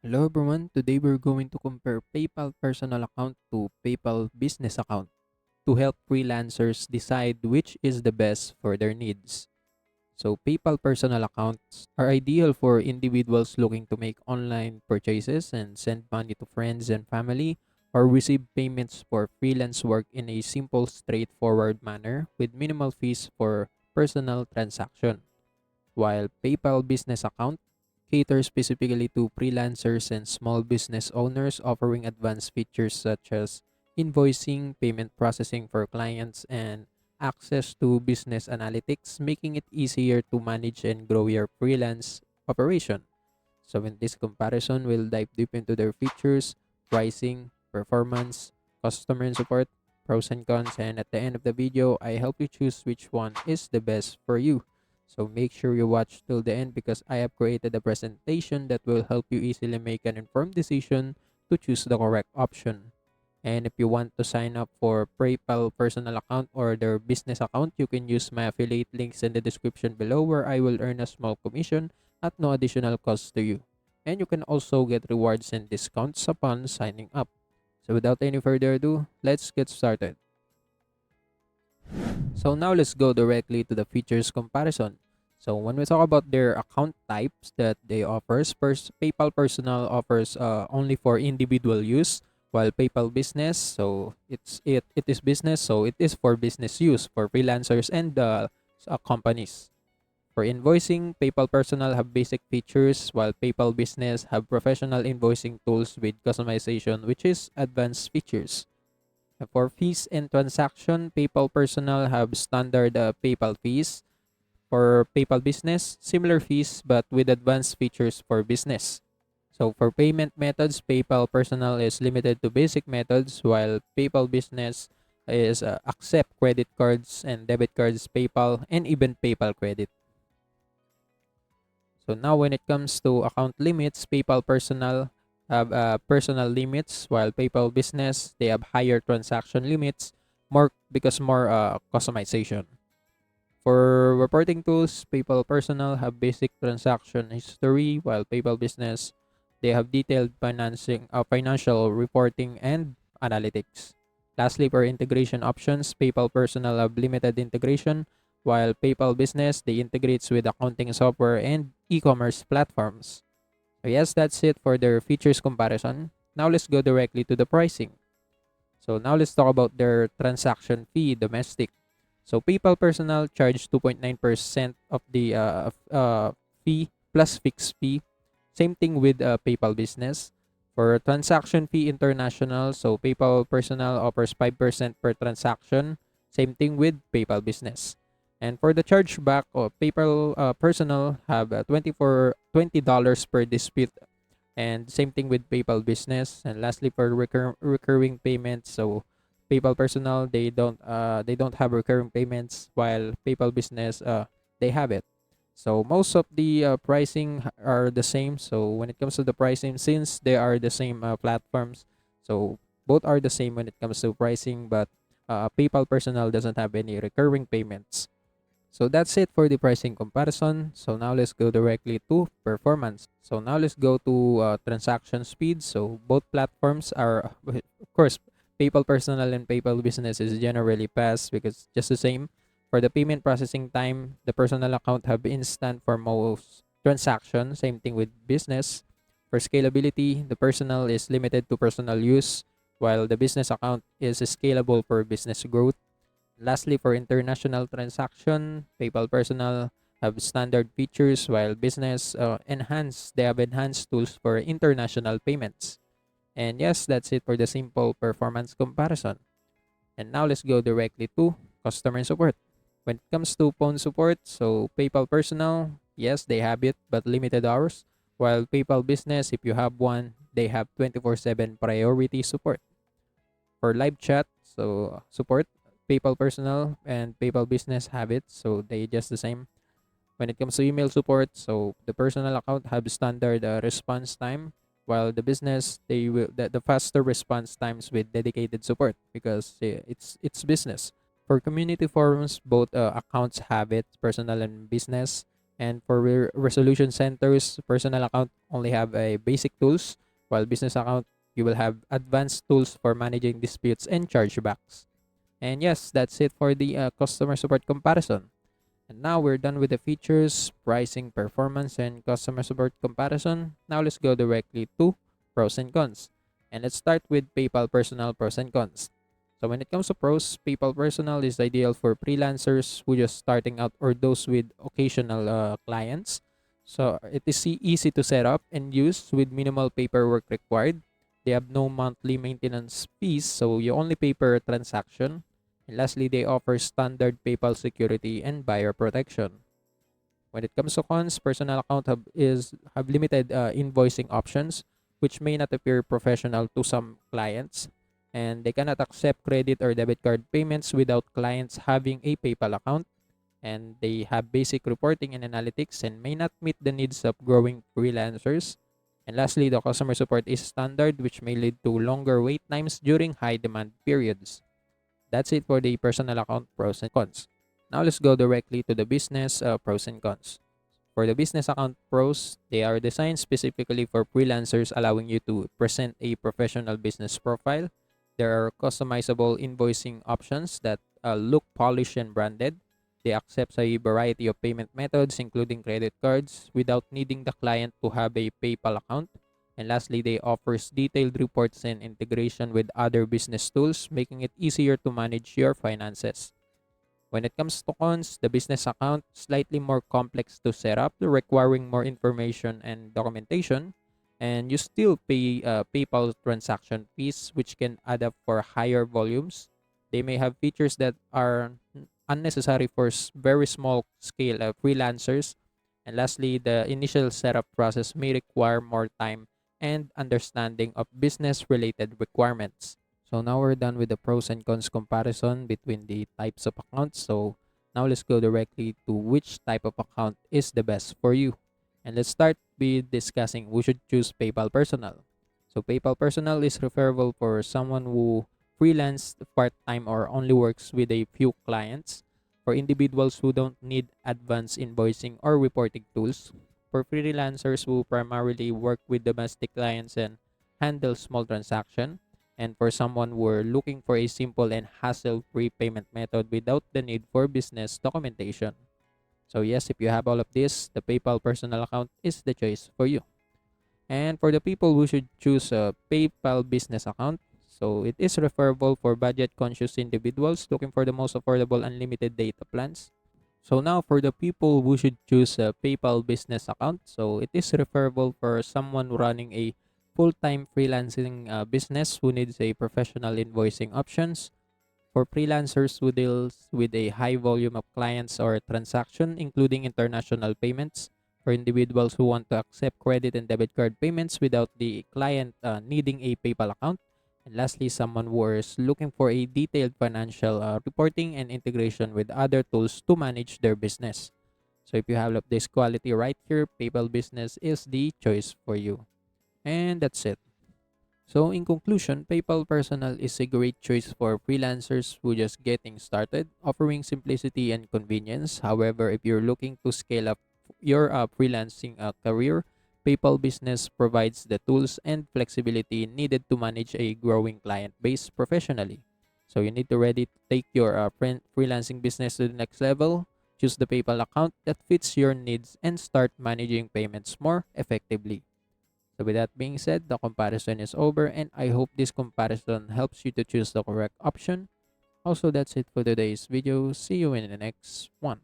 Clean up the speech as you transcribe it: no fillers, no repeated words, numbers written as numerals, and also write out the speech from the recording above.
Hello everyone, today we're going to compare PayPal personal account to PayPal business account to help freelancers decide which is the best for their needs. So PayPal personal accounts are ideal for individuals looking to make online purchases and send money to friends and family or receive payments for freelance work in a simple, straightforward manner with minimal fees for personal transaction. While PayPal business account caters specifically to freelancers and small business owners, offering advanced features such as invoicing, payment processing for clients, and access to business analytics, making it easier to manage and grow your freelance operation. So, in this comparison, we'll dive deep into their features, pricing, performance, customer and support, pros and cons, and at the end of the video, I help you choose which one is the best for you. So, make sure you watch till the end because I have created a presentation that will help you easily make an informed decision to choose the correct option. And if you want to sign up for PayPal personal account or their business account, you can use my affiliate links in the description below where I will earn a small commission at no additional cost to you. And you can also get rewards and discounts upon signing up. So without any further ado, let's get started. So now let's go directly to the features comparison. So when we talk about their account types that they offers, first PayPal Personal offers only for individual use, while PayPal Business, so it is business, so it is for business use for freelancers and companies. For invoicing, PayPal Personal have basic features, while PayPal Business have professional invoicing tools with customization, which is advanced features. For fees and transaction, PayPal Personal have standard PayPal fees. For PayPal Business, similar fees but with advanced features for business. So for payment methods, PayPal Personal is limited to basic methods while PayPal Business is accept credit cards and debit cards, PayPal, and even PayPal Credit. So now when it comes to account limits, PayPal Personal have personal limits while PayPal Business, they have higher transaction limits more because more customization. For reporting tools, PayPal Personal have basic transaction history while PayPal Business, they have detailed financial reporting and analytics. Lastly, for integration options, PayPal Personal have limited integration while PayPal Business, they integrates with accounting software and e-commerce platforms. So yes, that's it for their features comparison. Now let's go directly to the pricing. So now let's talk about their transaction fee domestic. So PayPal Personal charge 2.9% of the fee plus fixed fee. Same thing with PayPal Business. For transaction fee international, so PayPal Personal offers 5% per transaction. Same thing with PayPal Business. And for the chargeback, PayPal Personal have $20 per dispute, and same thing with PayPal Business. And lastly, for recurring payments, so PayPal Personal, they don't have recurring payments, while PayPal Business they have it. So most of the pricing are the same. So when it comes to the pricing, since they are the same platforms, so both are the same when it comes to pricing, but PayPal Personal doesn't have any recurring payments. So that's it for the pricing comparison. So now let's go directly to performance. So now let's go to transaction speed. So both platforms are, of course, PayPal Personal and PayPal Business is generally fast because just the same. For the payment processing time, the personal account have instant for most transactions. Same thing with business. For scalability, the personal is limited to personal use, while the business account is scalable for business growth. Lastly, for international transaction, PayPal Personal have standard features while business they have enhanced tools for international payments. And yes, that's it for the simple performance comparison. And now let's go directly to customer support. When it comes to phone support, so PayPal Personal, yes, they have it, but limited hours. While PayPal Business, if you have one, they have 24/7 priority support. For live chat, so support, PayPal Personal and PayPal Business have it, so they just the same. When it comes to email support, so the personal account have standard response time, while the business the faster response times with dedicated support because it's business. For community forums, both accounts have it, personal and business. And for resolution centers, personal account only have a basic tools, while business account you will have advanced tools for managing disputes and chargebacks. And yes, that's it for the customer support comparison. And now we're done with the features, pricing, performance, and customer support comparison. Now let's go directly to pros and cons. And let's start with PayPal Personal pros and cons. So when it comes to pros, PayPal Personal is ideal for freelancers who just starting out or those with occasional clients. So it is easy to set up and use with minimal paperwork required. They have no monthly maintenance fees, so you only pay per transaction. And lastly, they offer standard PayPal security and buyer protection. When it comes to cons, personal account have limited invoicing options, which may not appear professional to some clients, and they cannot accept credit or debit card payments without clients having a PayPal account. And they have basic reporting and analytics and may not meet the needs of growing freelancers. And lastly, the customer support is standard, which may lead to longer wait times during high demand periods. That's it for the personal account pros and cons. Now let's go directly to the business pros and cons. For the business account pros, they are designed specifically for freelancers, allowing you to present a professional business profile. There are customizable invoicing options that look polished and branded. They accept a variety of payment methods, including credit cards, without needing the client to have a PayPal account. And lastly, they offers detailed reports and integration with other business tools, making it easier to manage your finances. When it comes to cons, the business account slightly more complex to set up, requiring more information and documentation, and you still pay PayPal transaction fees, which can add up for higher volumes. They may have features that are unnecessary for very small scale freelancers. And lastly, the initial setup process may require more time and understanding of business related requirements. So now we're done with the pros and cons comparison between the types of accounts. So now let's go directly to which type of account is the best for you. And let's start with discussing who should choose PayPal Personal. So PayPal Personal is preferable for someone who freelance part-time or only works with a few clients. For individuals who don't need advanced invoicing or reporting tools. For freelancers who primarily work with domestic clients and handle small transactions, and for someone who are looking for a simple and hassle-free payment method without the need for business documentation. So yes, if you have all of this, the PayPal personal account is the choice for you. And for the people who should choose a PayPal business account, so it is referable for budget-conscious individuals looking for the most affordable unlimited data plans. So now for the people who should choose a PayPal business account, so it is referable for someone running a full-time freelancing business who needs a professional invoicing options. For freelancers who deals with a high volume of clients or transaction, including international payments. For individuals who want to accept credit and debit card payments without the client needing a PayPal account. And lastly, someone who is looking for a detailed financial reporting and integration with other tools to manage their business. So if you have this quality right here, PayPal Business is the choice for you. And that's it. So in conclusion, PayPal Personal is a great choice for freelancers who just getting started, offering simplicity and convenience. However, if you're looking to scale up your freelancing career, PayPal Business provides the tools and flexibility needed to manage a growing client base professionally. So you need to ready to take your freelancing business to the next level. Choose the PayPal account that fits your needs and start managing payments more effectively. So with that being said, the comparison is over and I hope this comparison helps you to choose the correct option. Also, that's it for today's video. See you in the next one.